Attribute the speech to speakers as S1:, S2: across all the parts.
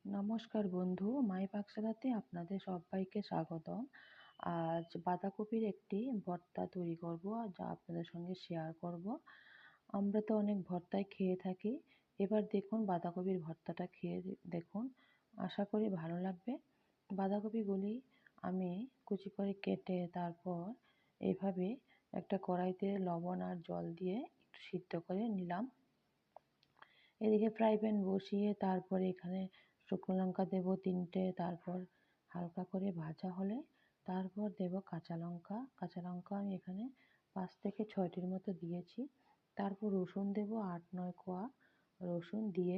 S1: নমস্কার বন্ধু, মাই পাকশালাতে আপনাদের সবাইকে স্বাগতম। আজ বাঁধাকপির একটি ভর্তা তৈরি করব, যা আপনাদের সঙ্গে শেয়ার করব। আমরা তো অনেক ভর্তাই খেয়ে থাকি। এবার দেখুন বাঁধাকপির ভর্তাটা খেয়ে দেখুন, আশা করি ভালো লাগবে। বাঁধাকপিগুলি আমি কুচি করে কেটে তারপর এইভাবে একটা কড়াইতে লবণ আর জল দিয়ে একটু সিদ্ধ করে নিলাম। এদিকে ফ্রাই প্যান বসিয়ে তারপরে এখানে শুকনো লঙ্কা দেবো 3টে, তারপর হালকা করে ভাজা হলে তারপর দেব কাঁচা লঙ্কা। কাঁচা লঙ্কা আমি এখানে 5 থেকে 6টির মতো দিয়েছি। তারপর রসুন দেব 8-9 কোয়া রসুন দিয়ে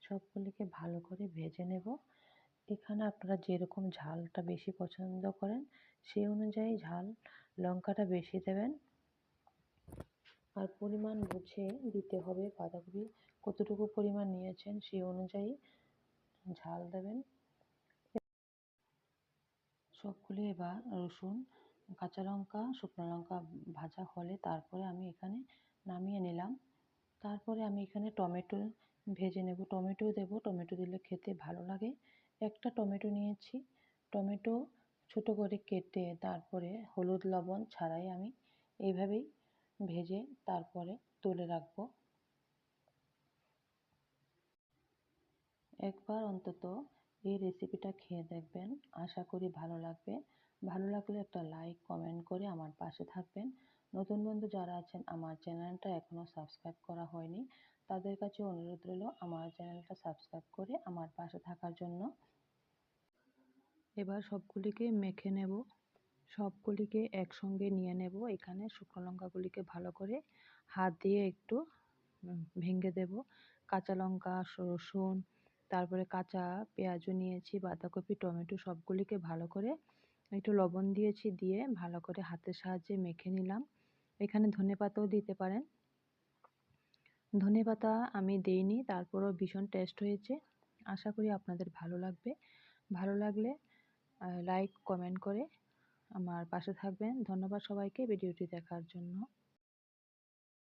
S1: সবগুলিকে ভালো করে ভেজে নেব। এখানে আপনারা যেরকম ঝালটা বেশি পছন্দ করেন সেই অনুযায়ী ঝাল লঙ্কাটা বেশি দেবেন। আর পরিমাণ বুঝে দিতে হবে, বাঁধাকপি কতটুকু পরিমাণ নিয়েছেন সেই অনুযায়ী ঝাল দেবেন। সবগুলো এবার রসুন, কাঁচা লঙ্কা, শুকনো লঙ্কা ভাজা হলে তারপরে আমি এখানে নামিয়ে নিলাম। তারপরে আমি এখানে টমেটো ভেজে নেব, টমেটো দেব। টমেটো দিলে খেতে ভালো লাগে। একটা টমেটো নিয়েছি। টমেটো ছোট করে কেটে তারপরে হলুদ লবণ ছাড়াই আমি এইভাবেই ভেজে তারপরে তুলে রাখবো। একবার অন্তত এই রেসিপিটা খেয়ে দেখবেন, আশা করি ভালো লাগবে। ভালো লাগলে একটা লাইক কমেন্ট করে আমার পাশে থাকবেন। নতুন বন্ধু যারা আছেন আমার চ্যানেলটা এখনও সাবস্ক্রাইব করা হয়নি, তাদের কাছে অনুরোধ রইল আমার চ্যানেলটা সাবস্ক্রাইব করে আমার পাশে থাকার জন্য। এবার সবগুলিকে মেখে নেব, সবগুলিকে একসঙ্গে নিয়ে নেব। এখানে শুকনো লঙ্কাগুলিকে ভালো করে হাত দিয়ে একটু ভেঙে দেব। কাঁচা লঙ্কা, রসুন, তারপরে কাঁচা পেঁয়াজও নিয়েছি, বাঁধাকপি, টমেটো সবগুলিকে ভালো করে একটু লবণ দিয়েছি, দিয়ে ভালো করে হাতের সাহায্যে মেখে নিলাম। এখানে ধনেপাতাও দিতে পারেন। ধনেপাতা আমি দেইনি, তারপরও ভীষণ টেস্ট হয়েছে। আশা করি আপনাদের ভালো লাগবে। ভালো লাগলে লাইক কমেন্ট করে আমার পাশে থাকবেন। ধন্যবাদ সবাইকে ভিডিওটি দেখার জন্য।